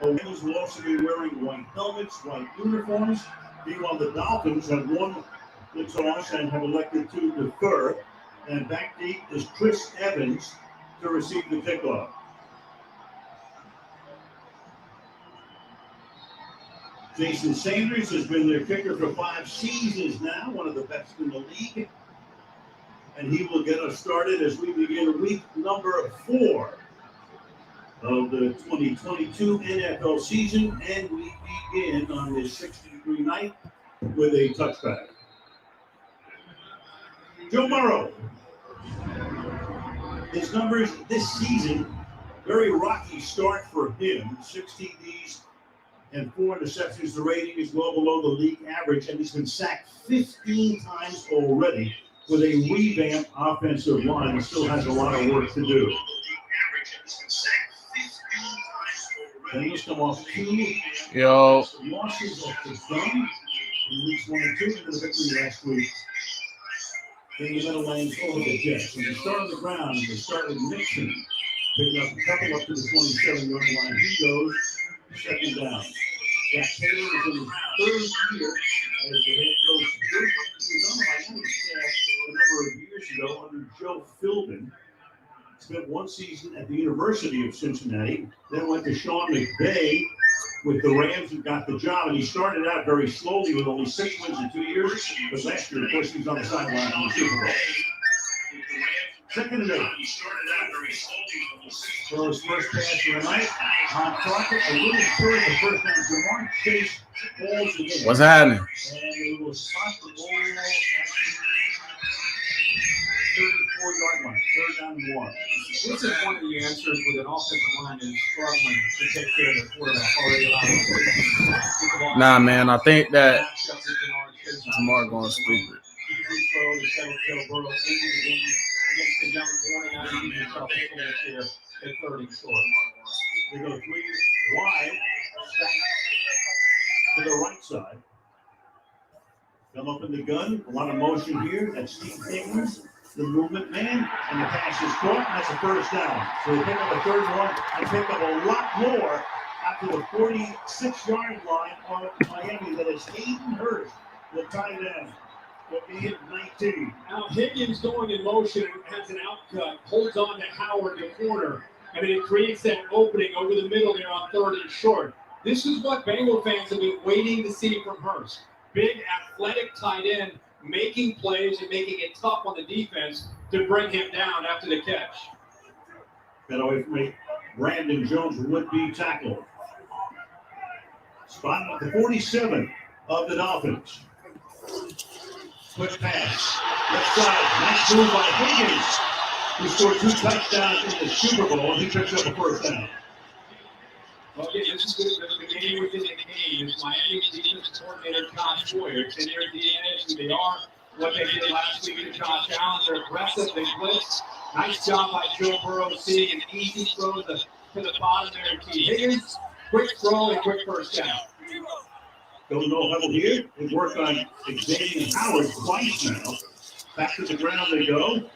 O'Neills will also be wearing white helmets, white uniforms. Meanwhile, the Dolphins have won the toss and have elected to defer. And back deep is Chris Evans to receive the kickoff. Jason Sanders has been their kicker for 5 seasons now, one of the best in the league. And he will get us started as we begin week number 4 of the 2022 NFL season. And we begin on this 60-degree night with a touchback. Joe Burrow. His numbers this season, very rocky start for him. 6 TDs and 4 interceptions. The rating is well below the league average, and he's been sacked 15 times already with a revamped offensive line. He still has a lot of work to do. Bengals come off 2 losses off the gun in weeks 1 and 2 into the victory last week. In the Meadowlands over the Jets. When they start on the ground, they start with Nixon, picking up a couple up to the 27-yard line. He goes second down. Jack Taylor is in his 3rd year as the head coach. He was on the Miami staff a number of years ago under Joe Philbin. Spent 1 season at the University of Cincinnati, then went to Sean McVay with the Rams and got the job. And he started out very slowly with only 6 wins in 2 years. But last year, of course, he was on the sideline in the Super Bowl. Second and 8. For his first pass of the night, on target, a little short of the first down. Jamar Chase falls again. What's happening? And they will spot the ball at 34-yard line. 3rd down and 1. This is one of the answers with an offensive line that is struggling to take care of the quarterback already. Nah, man, I think that Jamar going stupid. They go 3 wide, to the right side. Come up in the gun, a lot of motion here. That's Steve Higgins, the movement man, and the pass is caught, and that's a first down. So they pick up a 3rd one and pick up a lot more after the 46-yard line on Miami. That is Hayden Hurst, the tight end. Will be at 19. Now Higgins going in motion has an outcut, holds on to Howard, the corner, and then it creates that opening over the middle there on 3rd and short. This is what Bengal fans have been waiting to see from Hurst. Big, athletic tight end, making plays and making it tough on the defense to bring him down after the catch. Got away from me. Brandon Jones would be tackled. Spot at the 47 of the Dolphins. Quick pass. Left side. Nice move by Higgins, who scored 2 touchdowns in the Super Bowl, and he picks up a first down. Okay, this is the game within the game. It's Miami's defensive coordinator, Josh Boyer. It's in their DNA, who they are, what they did last week to Josh Allen. They're aggressive, they blitz. Nice job by Joe Burrow seeing an easy throw to the bottom there to Higgins. Quick throw and quick first down. Go no huddle here. They work on Xavier Howard twice now. Back to the ground they go.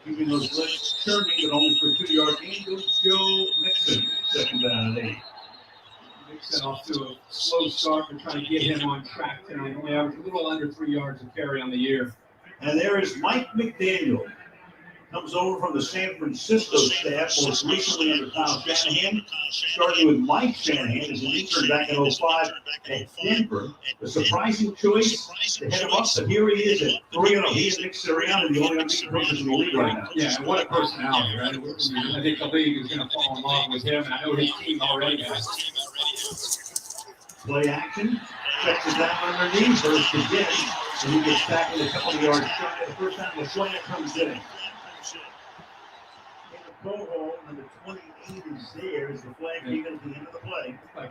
Keeping those legs turning, but only for 2-yard gain. Goes Joe Mixon, second down and 8. Mixon off to a slow start. They're trying to get him on track tonight. Only averaged a little under 3 yards of carry on the year. And there is Mike McDaniel. Comes over from the San Francisco staff, most recently under Kyle Shanahan. Starting with Mike Shanahan as an intern back in 05 at Denver. The surprising choice to head him up, but here he is at 3-0. He and Nick Sirianni, the only unbeaten coaches in the league right now. Yeah, and what a personality, right? I think the league is going to fall in love with him, and I know his team already has. Play action. Checks it down underneath. First again. And he gets tackled a couple of yards short. The first time LaFleur comes in. Hole, number 28 is there as the flag came in at the end of the play.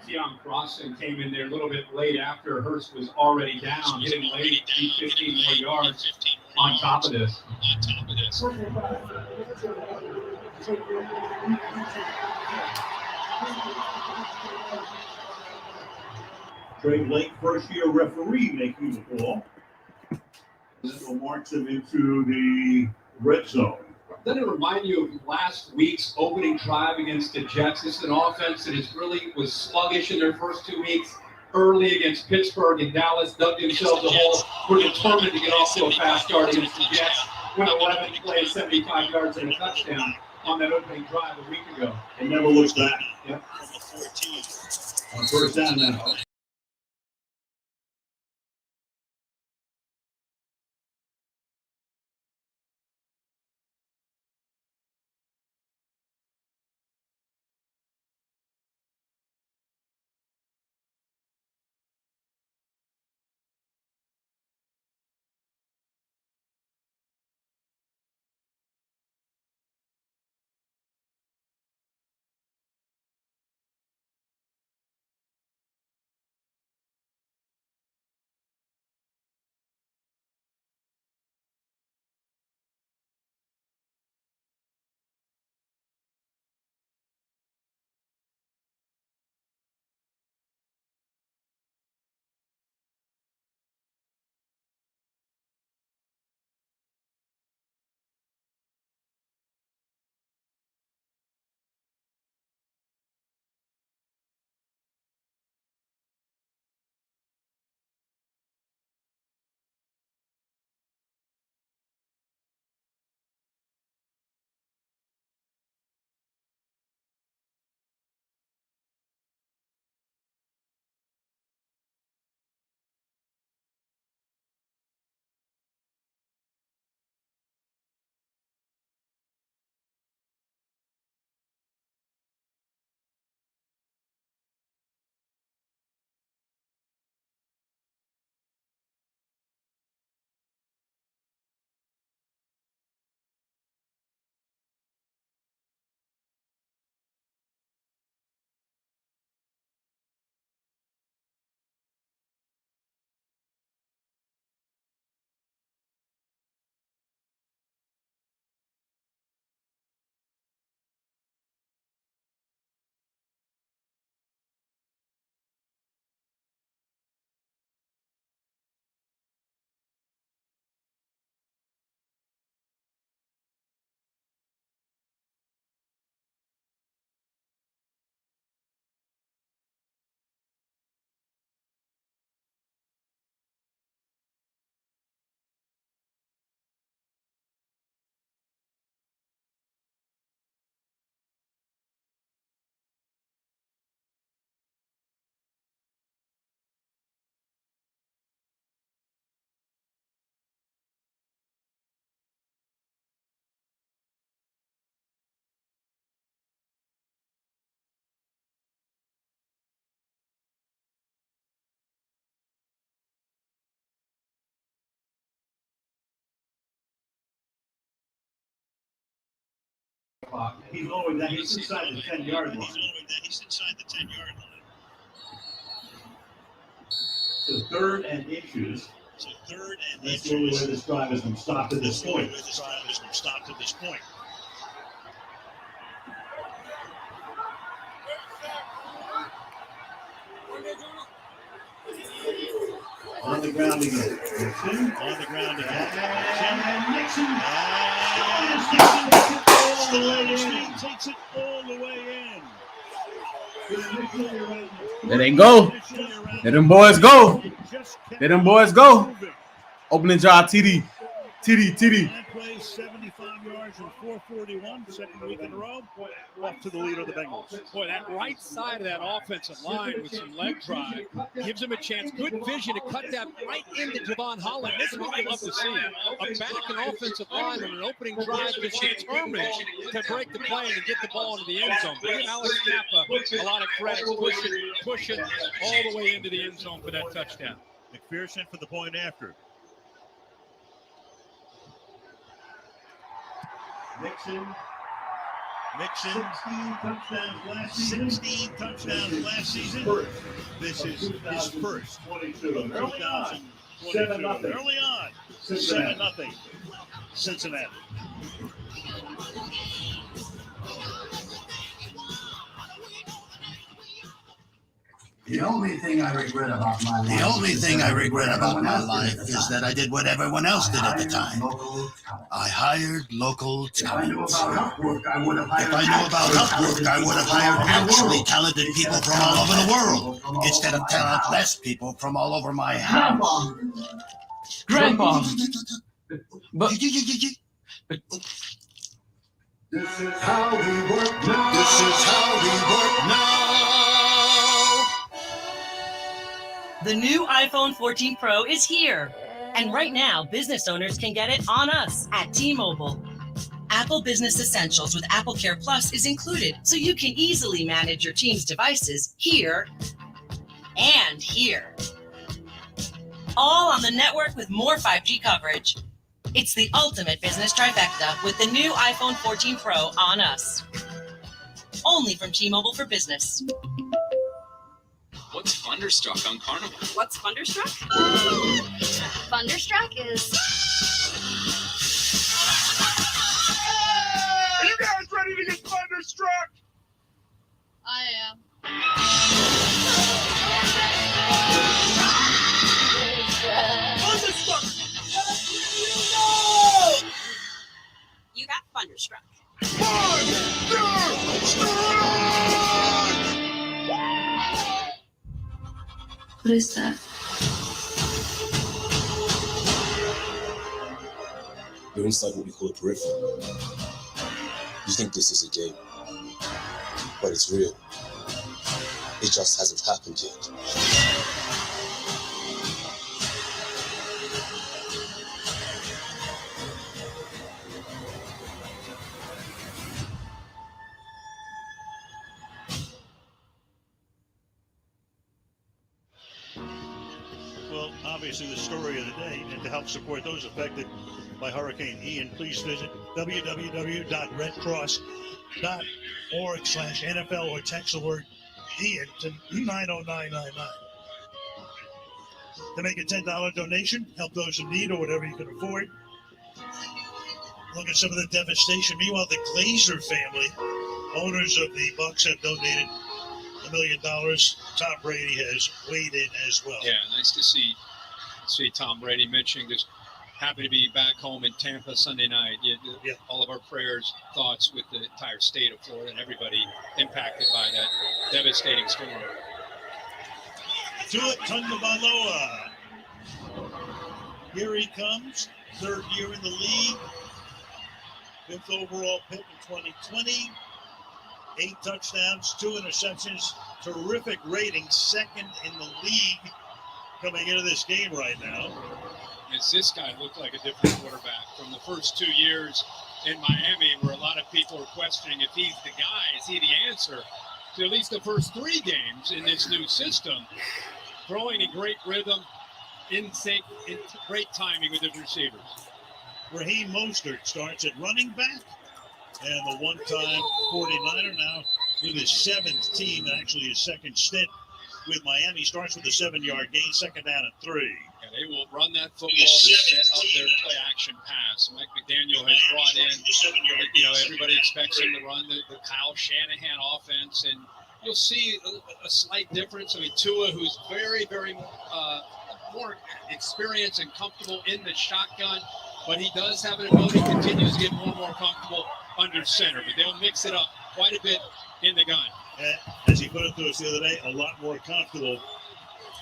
Keon Crossan came in there a little bit late after Hurst was already down, hitting late, 15 more yards on top of this. Trey Blake, first-year referee, making the call. This will march them into the red zone. Doesn't it remind you of last week's opening drive against the Jets? This is an offense that was sluggish in their first 2 weeks. Early against Pittsburgh and Dallas, dug themselves a hole. Were determined to get off to a fast start against the Jets. Went 11 plays, 75 yards and a touchdown on that opening drive a week ago. It never looks back. Yep. On first down now. He's lowering that. He's inside the 10-yard line. So third and inches. That's the only way this drive has been stopped at this point. On the ground again. Nixon. On the ground again. And Nixon. Takes it all the way in. There they go. There them boys go. There them boys go. Opening drive, TD. That play, 75 yards and 441, second week in a row, off to the lead of the Bengals. Boy, that right side of that offensive line with some leg drive gives him a chance. Good vision to cut that right into Javon Holland. This is what we love to see. A back and offensive line on an opening drive that's determined to break the play and get the ball into the end zone. But give Alex Kappa a lot of credit, pushing all the way into the end zone for that touchdown. McPherson for the point after. Nixon. 16 touchdowns last season. This is his first. 22. Early on. 7-0. 7-0. Cincinnati. The only thing I regret about my life is that I did what everyone else did at the time. I hired local talent. If I knew about Upwork, I would have hired actually talented people from all over the world instead of talentless people from all over my house. Grandpa. But This is how we work now. This is how we work now. The new iPhone 14 Pro is here. And right now, business owners can get it on us at T-Mobile. Apple Business Essentials with Apple Care Plus is included, so you can easily manage your team's devices here and here. All on the network with more 5G coverage. It's the ultimate business trifecta with the new iPhone 14 Pro on us. Only from T-Mobile for Business. What's Thunderstruck on Carnival? What's Thunderstruck? Thunderstruck is... Are you guys ready to get thunderstruck? I am. Thunderstruck! You got Thunderstruck. What is that? You're inside what we call a peripheral. You think this is a game, but it's real. It just hasn't happened yet. Well, obviously the story of the day, and to help support those affected by Hurricane Ian, please visit www.redcross.org/NFL or text the word Ian to 90999. To make a $10 donation, help those in need or whatever you can afford. Look at some of the devastation. Meanwhile, the Glazer family, owners of the Bucs, have donated $1 million. Tom Brady has weighed in as well. Yeah, nice to see Tom Brady mentioning this. Happy to be back home in Tampa Sunday night. All of our prayers, thoughts with the entire state of Florida and everybody impacted by that devastating storm. Tua Tagovailoa. Here he comes, third year in the league, 5th overall pick in 2020, 8 touchdowns, 2 interceptions, terrific rating, second in the league coming into this game right now. Does this guy look like a different quarterback from the first 2 years in Miami, where a lot of people are questioning if he's the guy, is he the answer to at least the first 3 games in this new system? Throwing in great rhythm, in sync, in great timing with his receivers. Raheem Mostert starts at running back, and the one-time 49er now with his 7th team, actually his second stint with Miami, starts with a 7-yard gain, second down and 3. And they will run that football to set up their play-action pass. Mike McDaniel has brought in, everybody expects him to run the Kyle Shanahan offense, and you'll see a slight difference. I mean, Tua, who's very, very more experienced and comfortable in the shotgun, but he does have an ability, continues to get more and more comfortable under center. But they'll mix it up quite a bit in the gun. As he put it to us the other day, a lot more comfortable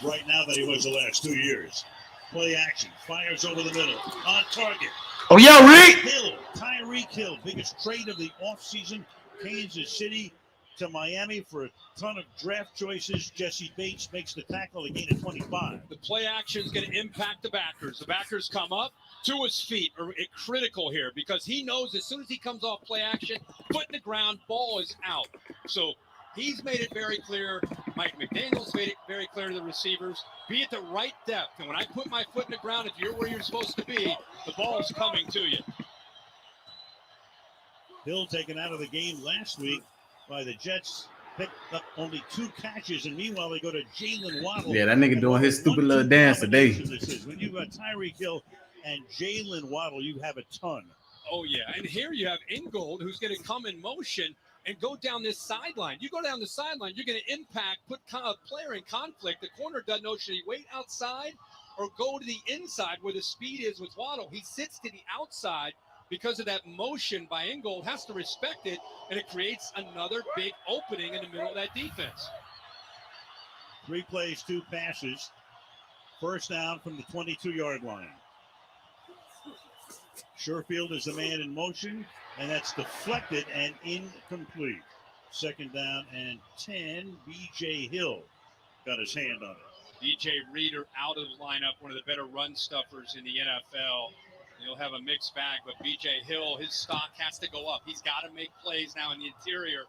right now than he was the last 2 years. Play action, fires over the middle, on target. Oh, yeah, Rick! Hill, Tyreek Hill, biggest trade of the offseason, Kansas City to Miami for a ton of draft choices. Jesse Bates makes the tackle, a gain of 25. The play action is going to impact the backers. The backers come up to his feet are critical here because he knows as soon as he comes off play action, foot in the ground, ball is out. So he's made it very clear. Mike McDaniel's made it very clear to the receivers, be at the right depth. And when I put my foot in the ground, if you're where you're supposed to be, the ball is coming to you. Hill taken out of the game last week by the Jets, picked up only 2 catches, and meanwhile they go to Jalen Waddle. Yeah, that nigga doing his stupid little dance today. When you've got Tyreek Hill and Jalen Waddle, you have a ton. Oh, yeah. And here you have Ingold, who's going to come in motion and go down this sideline. You go down the sideline, you're going to impact, put a player in conflict. The corner doesn't know, should he wait outside or go to the inside where the speed is with Waddle? He sits to the outside because of that motion by Ingold, has to respect it, and it creates another big opening in the middle of that defense. 3 plays, 2 passes. First down from the 22-yard line. Sherfield is the man in motion, and that's deflected and incomplete. Second down and 10. B.J. Hill got his hand on it. DJ Reader out of the lineup, one of the better run stuffers in the NFL. He'll have a mixed bag, but B.J. Hill, his stock has to go up. He's got to make plays now in the interior.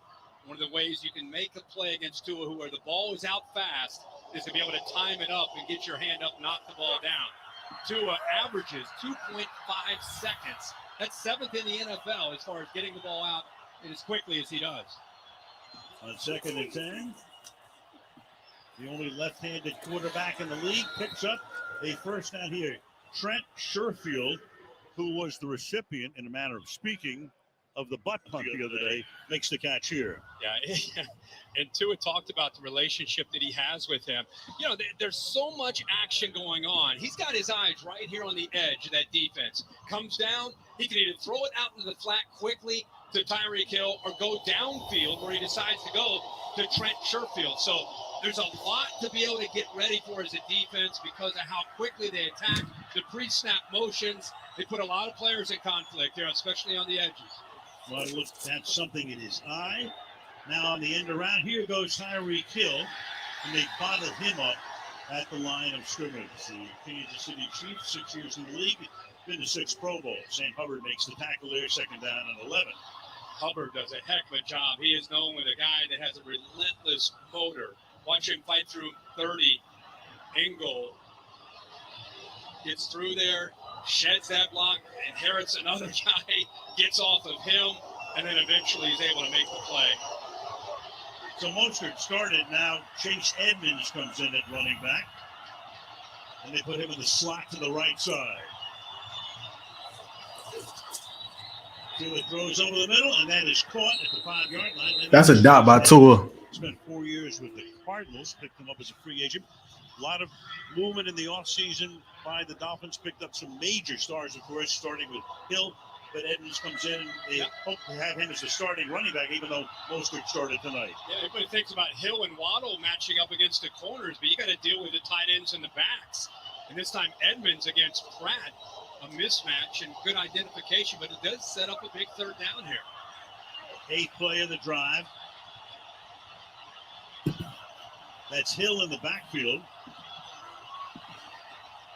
One of the ways you can make a play against Tua, where the ball is out fast, is to be able to time it up and get your hand up, knock the ball down. Tua averages 2.5 seconds. That's 7th in the NFL as far as getting the ball out as quickly as he does. On second and 10, the only left-handed quarterback in the league picks up a first down here. Trent Sherfield, who was the recipient, in a manner of speaking, of the butt punt the other day, makes the catch here. Yeah, and Tua talked about the relationship that he has with him. You know, there's so much action going on. He's got his eyes right here on the edge of that defense. Comes down, he can either throw it out into the flat quickly to Tyreek Hill or go downfield where he decides to go to Trent Sherfield. So there's a lot to be able to get ready for as a defense because of how quickly they attack, the pre-snap motions. They put a lot of players in conflict here, especially on the edges. Well, look, that's something in his eye. Now on the end around, here goes Tyreek Hill, and they bottled him up at the line of scrimmage. The Kansas City Chiefs, 6 years in the league, been to 6 Pro Bowls. Sam Hubbard makes the tackle there, second down and 11. Hubbard does a heck of a job. He is known as a guy that has a relentless motor. Watch him fight through 30. Ingold gets through there, sheds that block, inherits another guy, gets off of him, and then eventually he's able to make the play. So Mostert started. Now Chase Edmonds comes in at running back, and they put him in the slot to the right side. Tua throws over the middle, and that is caught at the 5-yard line. That's a dot by Tua. Spent 4 years with the Cardinals, picked him up as a free agent. A lot of movement in the offseason by the Dolphins. Picked up some major stars, of course, starting with Hill. But Edmonds comes in, and they hope to have him as a starting running back, even though Mostert started tonight. Yeah, everybody thinks about Hill and Waddle matching up against the corners, but you got to deal with the tight ends and the backs. And this time Edmonds against Pratt, a mismatch and good identification, but it does set up a big third down here. 8th play of the drive. That's Hill in the backfield.